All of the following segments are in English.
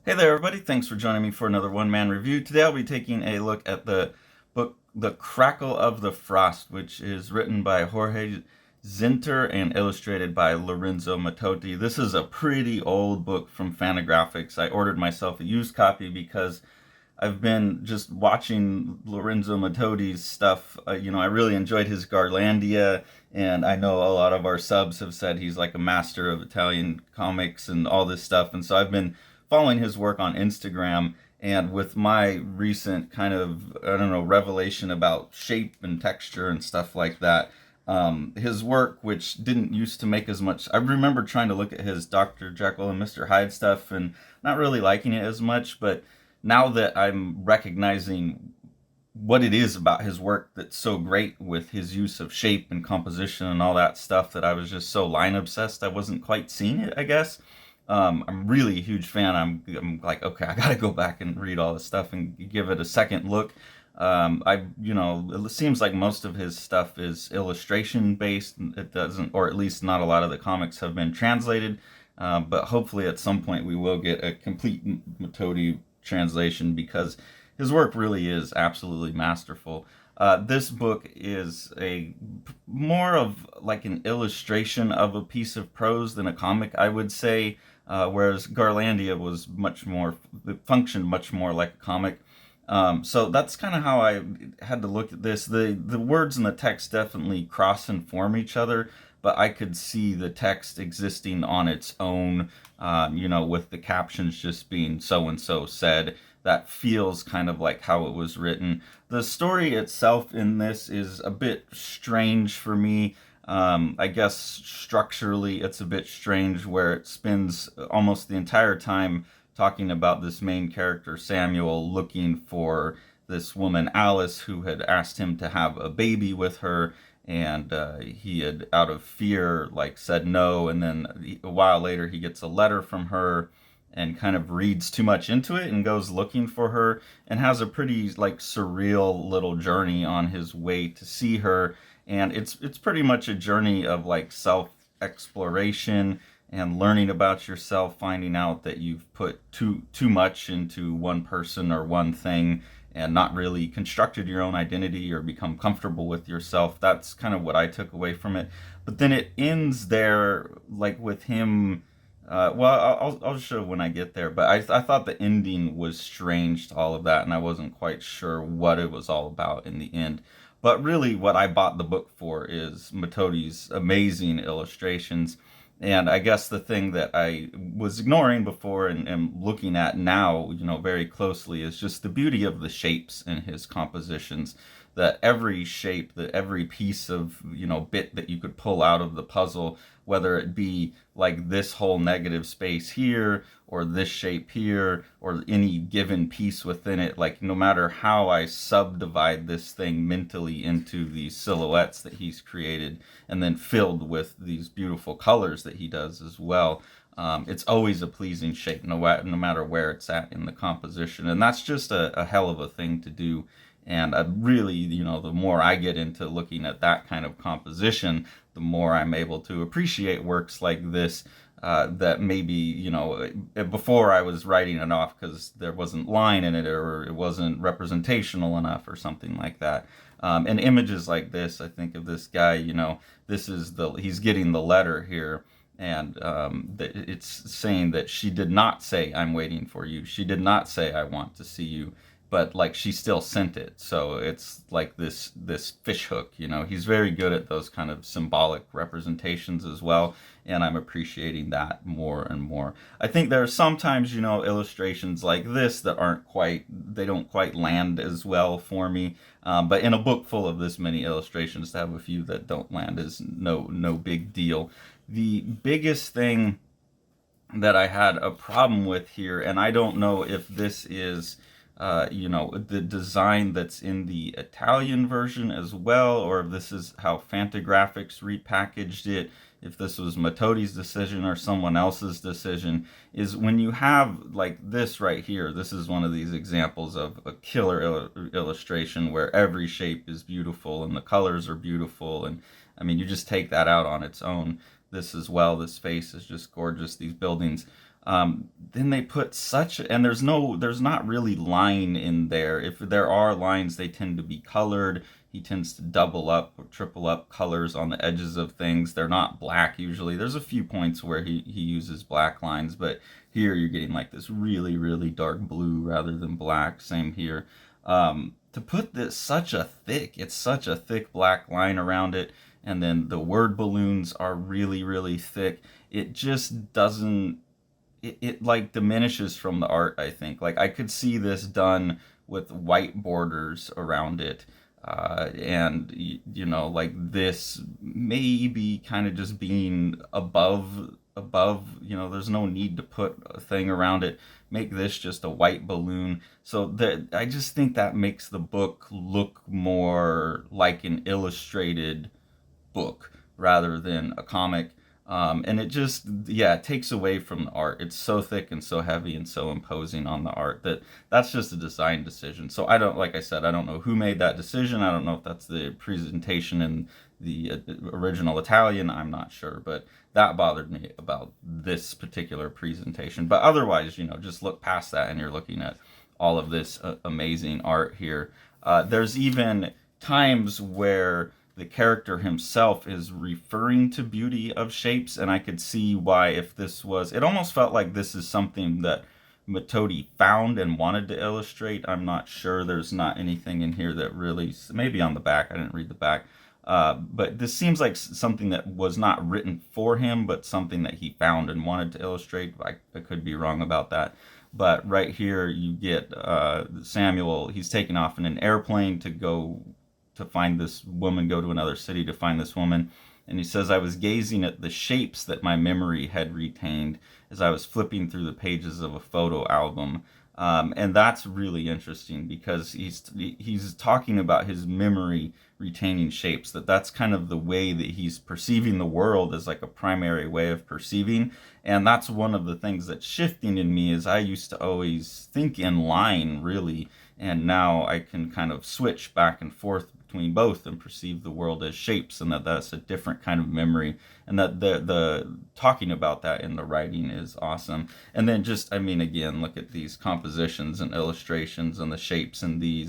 Hey there, everybody. Thanks for joining me for another one-man review. Today I'll be taking a look at the book The Crackle of the Frost, which is written by Jorge Zinter and illustrated by Lorenzo Mattotti. This is a pretty old book from Fantagraphics. I ordered myself a used copy because I've been just watching Lorenzo Mattotti's stuff. I really enjoyed his Garlandia, and I know a lot of our subs have said he's like a master of Italian comics and all this stuff. And so I've been following his work on Instagram, and with my recent kind of, I don't know, revelation about shape and texture and stuff like that, his work, which didn't used to make as much. I remember trying to look at his Dr. Jekyll and Mr. Hyde stuff and not really liking it as much, but now that I'm recognizing what it is about his work that's so great with his use of shape and composition and all that stuff, that I was just so line obsessed I wasn't quite seeing it, I guess. I'm really a huge fan. I'm like, okay, I gotta go back and read all this stuff and give it a second look. It seems like most of his stuff is illustration based. It doesn't, or at least not a lot of the comics have been translated. But hopefully at some point we will get a complete Matodi translation, because his work really is absolutely masterful. This book is a more of like an illustration of a piece of prose than a comic, I would say. Whereas Garlandia was much more, it functioned much more like a comic. So that's kind of how I had to look at this. The words and the text definitely cross and form each other, but I could see the text existing on its own, with the captions just being so and so said. That feels kind of like how it was written. The story itself in this is a bit strange for me. I guess structurally it's a bit strange, where it spends almost the entire time talking about this main character, Samuel, looking for this woman, Alice, who had asked him to have a baby with her. And he had, out of fear, like said no. And then a while later, he gets a letter from her and kind of reads too much into it and goes looking for her and has a pretty like surreal little journey on his way to see her. And it's pretty much a journey of like self exploration and learning about yourself, finding out that you've put too much into one person or one thing and not really constructed your own identity or become comfortable with yourself. That's kind of what I took away from it. But then it ends there, like with him. I'll show when I get there. But I thought the ending was strange to all of that, and I wasn't quite sure what it was all about in the end. But really, what I bought the book for is Matotti's amazing illustrations. And I guess the thing that I was ignoring before and am looking at now, very closely, is just the beauty of the shapes in his compositions. That every shape, that every piece of, bit that you could pull out of the puzzle, whether it be like this whole negative space here, or this shape here, or any given piece within it, like no matter how I subdivide this thing mentally into these silhouettes that he's created and then filled with these beautiful colors that he does as well, it's always a pleasing shape, no matter where it's at in the composition. And that's just a hell of a thing to do. And I really, the more I get into looking at that kind of composition, the more I'm able to appreciate works like this. That maybe, before I was writing it off because there wasn't line in it, or it wasn't representational enough or something like that. And images like this, I think of this guy, he's getting the letter here. And it's saying that she did not say, "I'm waiting for you." She did not say, "I want to see you." But like she still sent it. So it's like this fish hook. He's very good at those kind of symbolic representations as well, and I'm appreciating that more and more. I think there are sometimes, illustrations like this that they don't quite land as well for me. But in a book full of this many illustrations, to have a few that don't land is no big deal. The biggest thing that I had a problem with here, and I don't know if this is the design that's in the Italian version as well, or if this is how Fantagraphics repackaged it, if this was Mattotti's decision or someone else's decision, is when you have like this right here. This is one of these examples of a killer illustration where every shape is beautiful and the colors are beautiful. And I mean, you just take that out on its own. This as well, this face is just gorgeous, these buildings. Then they put and there's not really line in there. If there are lines, they tend to be colored. He tends to double up or triple up colors on the edges of things. They're not black usually. There's a few points where he uses black lines, but here you're getting like this really, really dark blue rather than black. Same here. To put it's such a thick black line around it, and then the word balloons are really, really thick. It just doesn't, it like diminishes from the art, I think. Like I could see this done with white borders around it. And like this maybe kind of just being above, there's no need to put a thing around it. Make this just a white balloon. So that, I just think that makes the book look more like an illustrated book rather than a comic. And it just, yeah, it takes away from the art. It's so thick and so heavy and so imposing on the art that's just a design decision. So like I said, I don't know who made that decision. I don't know if that's the presentation in the original Italian. I'm not sure, but that bothered me about this particular presentation. But otherwise, just look past that and you're looking at all of this amazing art here. There's even times where the character himself is referring to beauty of shapes, and I could see why, if this was, it almost felt like this is something that Mattotti found and wanted to illustrate. I'm not sure. There's not anything in here that really, maybe on the back, I didn't read the back, but this seems like something that was not written for him, but something that he found and wanted to illustrate. I could be wrong about that. But right here you get Samuel, he's taking off in an airplane to find this woman, go to another city to find this woman. And he says, I was gazing at the shapes that my memory had retained as I was flipping through the pages of a photo album. And that's really interesting because he's talking about his memory retaining shapes, that's kind of the way that he's perceiving the world, as like a primary way of perceiving. And that's one of the things that's shifting in me, is I used to always think in line, really, and now I can kind of switch back and forth between both and perceive the world as shapes, and that's a different kind of memory, and that the talking about that in the writing is awesome. And then just, I mean, again, look at these compositions and illustrations and the shapes and the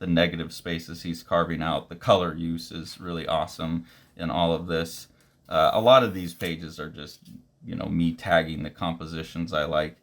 negative spaces he's carving out. The color use is really awesome in all of this. A lot of these pages are just, me tagging the compositions I like.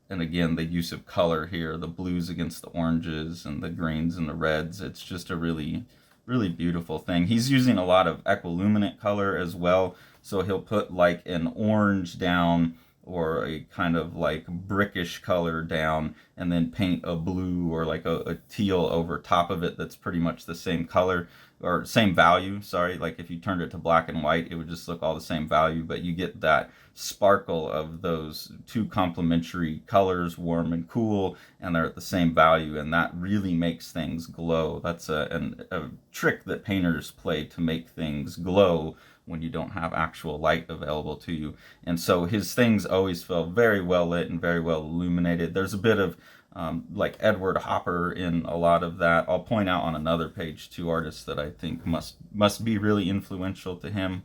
And again, the use of color here, the blues against the oranges and the greens and the reds, it's just a really, really beautiful thing. He's using a lot of equiluminant color as well. So he'll put like an orange down or a kind of like brickish color down, and then paint a blue or like a teal over top of it that's pretty much the same color, or same value, sorry. Like if you turned it to black and white, it would just look all the same value, but you get that sparkle of those two complementary colors, warm and cool, and they're at the same value, and that really makes things glow. That's a trick that painters play to make things glow when you don't have actual light available to you. And so his things always feel very well lit and very well illuminated. There's a bit of like Edward Hopper in a lot of that. I'll point out on another page two artists that I think must be really influential to him.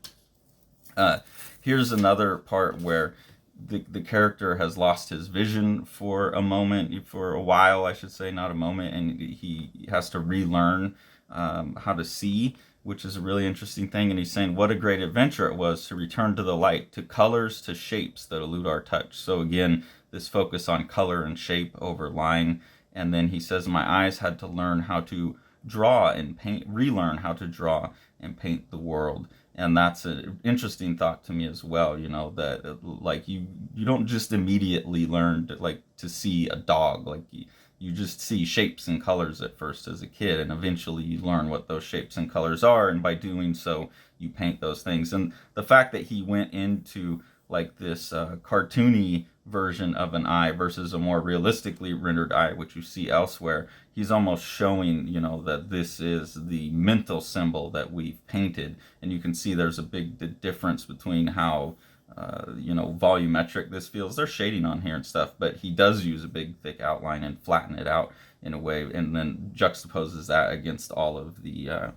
Here's another part where the character has lost his vision for a while, I should say, not a moment, and he has to relearn how to see, which is a really interesting thing. And he's saying, what a great adventure it was to return to the light, to colors, to shapes that elude our touch. So again, this focus on color and shape over line. And then he says, my eyes had to learn how to draw and paint, relearn how to draw and paint the world. And that's an interesting thought to me as well, that like you don't just immediately learn to see a dog. Like you just see shapes and colors at first as a kid, and eventually you learn what those shapes and colors are, and by doing so you paint those things. And the fact that he went into like this cartoony version of an eye versus a more realistically rendered eye, which you see elsewhere, he's almost showing, that this is the mental symbol that we've painted. And you can see there's a big difference between how volumetric this feels. There's shading on here and stuff, but he does use a big thick outline and flatten it out in a way, and then juxtaposes that against all of the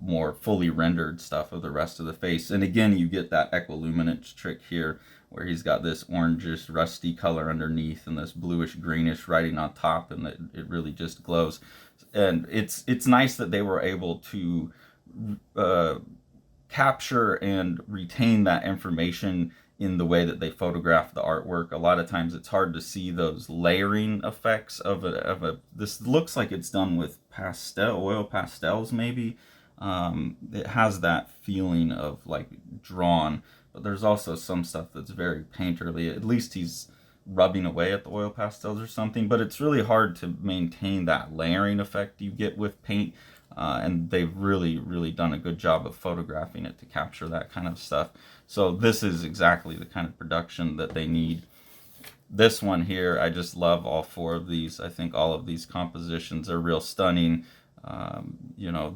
more fully rendered stuff of the rest of the face. And again, you get that equiluminance trick here where he's got this orangish rusty color underneath and this bluish greenish writing on top, and it really just glows. And it's nice that they were able to uh, capture and retain that information in the way that they photograph the artwork. A lot of times it's hard to see those layering effects of a this looks like it's done with oil pastels maybe. It has that feeling of like drawn, but there's also some stuff that's very painterly. At least he's rubbing away at the oil pastels or something, but it's really hard to maintain that layering effect you get with paint. And they've really, really done a good job of photographing it to capture that kind of stuff. So this is exactly the kind of production that they need. This one here, I just love all four of these. I think all of these compositions are real stunning.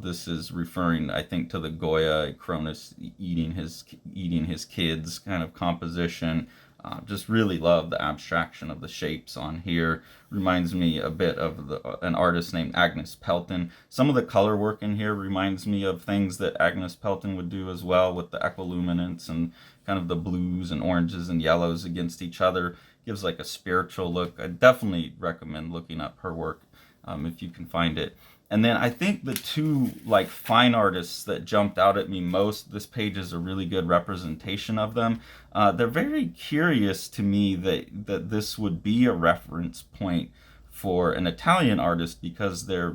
This is referring, I think, to the Goya, Cronus eating his kids kind of composition. Just really love the abstraction of the shapes on here. Reminds me a bit of an artist named Agnes Pelton. Some of the color work in here reminds me of things that Agnes Pelton would do as well, with the equiluminance and kind of the blues and oranges and yellows against each other. Gives like a spiritual look. I definitely recommend looking up her work if you can find it. And then I think the two like fine artists that jumped out at me most, this page is a really good representation of them. They're very curious to me that this would be a reference point for an Italian artist, because they're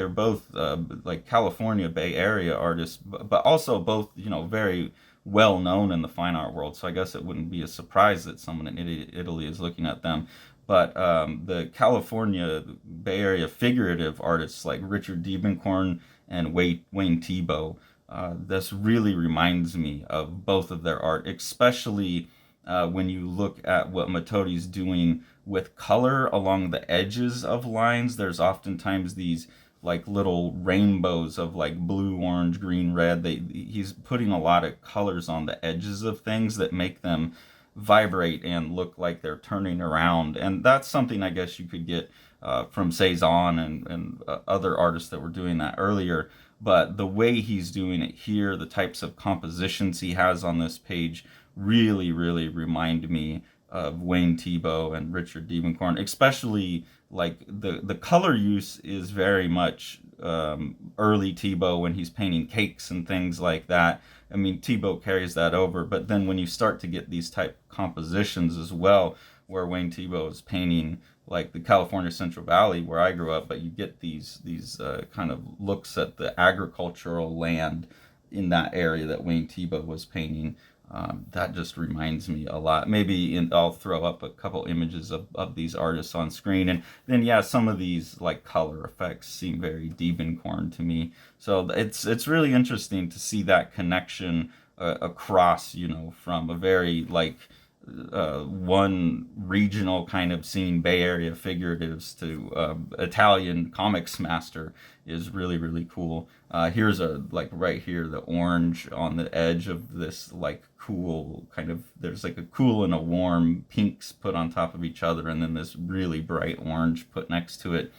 both like California Bay Area artists, but also both very well known in the fine art world. So I guess it wouldn't be a surprise that someone in Italy is looking at them. But the California Bay Area figurative artists like Richard Diebenkorn and Wayne Tebow, this really reminds me of both of their art, especially when you look at what Mattotti's doing with color along the edges of lines. There's oftentimes these like little rainbows of like blue, orange, green, red. He's putting a lot of colors on the edges of things that make them vibrate and look like they're turning around. And that's something I guess you could get from Cezanne and other artists that were doing that earlier. But the way he's doing it here, the types of compositions he has on this page really, really remind me of Wayne Tebow and Richard Diebenkorn, especially like the color use is very much early Tebow when he's painting cakes and things like that. I mean, Tebow carries that over, but then when you start to get these type compositions as well, where Wayne Tebow is painting like the California Central Valley where I grew up, but you get these kind of looks at the agricultural land in that area that Wayne Tebow was painting. That just reminds me a lot. I'll throw up a couple images of these artists on screen. And then, yeah, some of these like color effects seem very Diebenkorn to me. So it's really interesting to see that connection across, from a very like one regional kind of scene, Bay Area figuratives, to Italian comics master is really, really cool. Here's like right here, the orange on the edge of this like cool kind of, there's like a cool and a warm pinks put on top of each other, and then this really bright orange put next to it.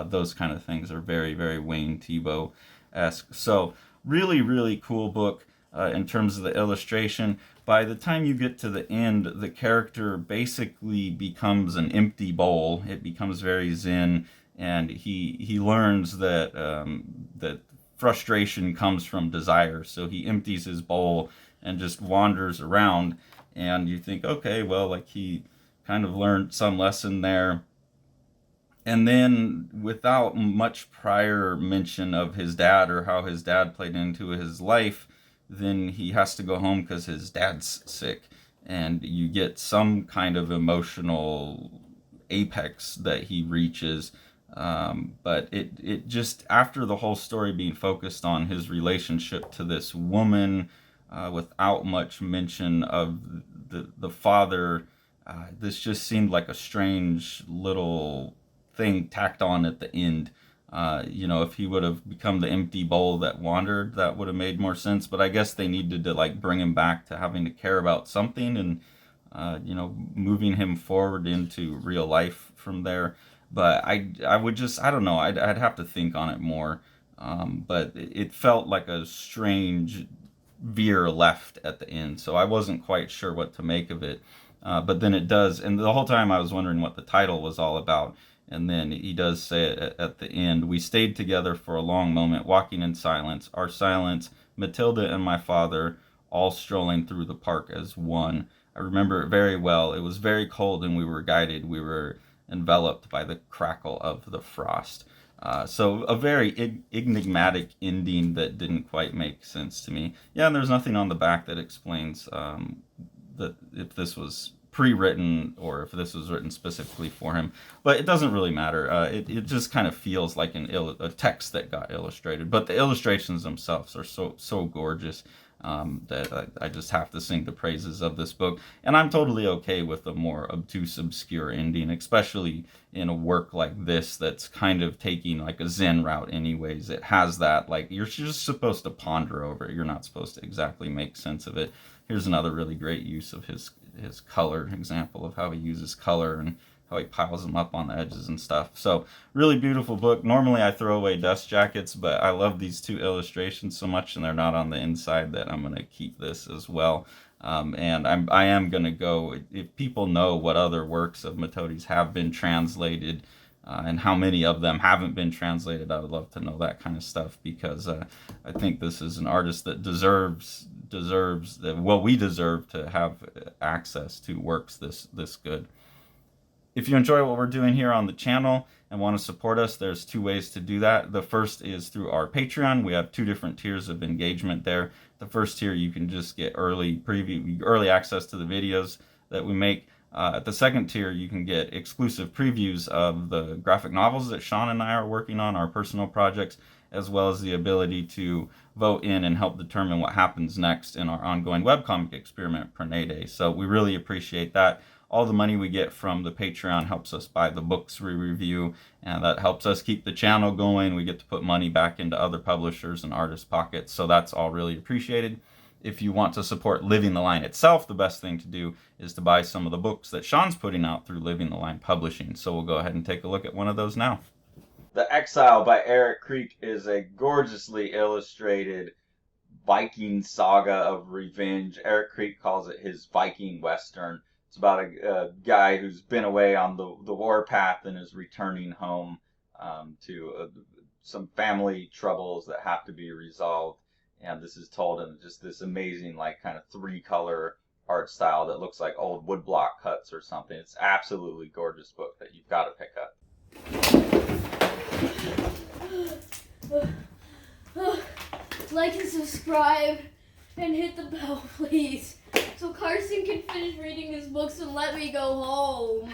Those kind of things are very, very Wayne Tebow-esque. So really, really cool book in terms of the illustration. By the time you get to the end, the character basically becomes an empty bowl. It becomes very zen, and he learns that that frustration comes from desire. So he empties his bowl and just wanders around, and you think, okay, well, like he kind of learned some lesson there. And then, without much prior mention of his dad or how his dad played into his life, then he has to go home because his dad's sick. And you get some kind of emotional apex that he reaches. But it just, after the whole story being focused on his relationship to this woman, without much mention of the father, this just seemed like a strange little thing tacked on at the end. If he would have become the empty bowl that wandered, that would have made more sense. But I guess they needed to like bring him back to having to care about something, and moving him forward into real life from there. But I would just, I don't know, I'd have to think on it more. but it felt like a strange veer left at the end, so I wasn't quite sure what to make of it. But then it does, and the whole time I was wondering what the title was all about. And then he does say it at the end. We stayed together for a long moment, walking in silence. Our silence, Matilda and my father, all strolling through the park as one. I remember it very well. It was very cold and we were guided. We were enveloped by the crackle of the frost. So a very enigmatic ending that didn't quite make sense to me. Yeah, and there's nothing on the back that explains that if this was pre-written or if this was written specifically for him, but it doesn't really matter. It just kind of feels like a text that got illustrated, but the illustrations themselves are so gorgeous that I just have to sing the praises of this book. And I'm totally okay with a more obtuse, obscure ending, especially in a work like this that's kind of taking like a Zen route anyways. It has that, like, you're just supposed to ponder over it. You're not supposed to exactly make sense of it. Here's another really great use of his color, example of how he uses color and how he piles them up on the edges and stuff. So really beautiful book. Normally I throw away dust jackets, but I love these two illustrations so much, and they're not on the inside, that I'm going to keep this as well. And I am going to go, if people know what other works of Mattotti's have been translated, and how many of them haven't been translated, I would love to know that kind of stuff, because I think this is an artist that deserves that, well, we deserve to have access to works this good. If you enjoy what we're doing here on the channel and want to support us, there's two ways to do that. The first is through our Patreon. We have two different tiers of engagement there. The first tier, you can just get early access to the videos that we make. At the second tier, you can get exclusive previews of the graphic novels that Sean and I are working on, our personal projects, as well as the ability to vote in and help determine what happens next in our ongoing webcomic experiment, Prenade. So we really appreciate that. All the money we get from the Patreon helps us buy the books we review, and that helps us keep the channel going. We get to put money back into other publishers and artists' pockets, so that's all really appreciated. If you want to support Living the Line itself, the best thing to do is to buy some of the books that Sean's putting out through Living the Line Publishing. So we'll go ahead and take a look at one of those now. The Exile by Eric Creek is a gorgeously illustrated Viking saga of revenge. Eric Creek calls it his Viking Western. It's about a guy who's been away on the warpath and is returning home to some family troubles that have to be resolved. And this is told in just this amazing, like, kind of 3-color art style that looks like old woodblock cuts or something. It's absolutely gorgeous book that you've got to pick up. Like and subscribe and hit the bell, please, so Carson can finish reading his books and let me go home.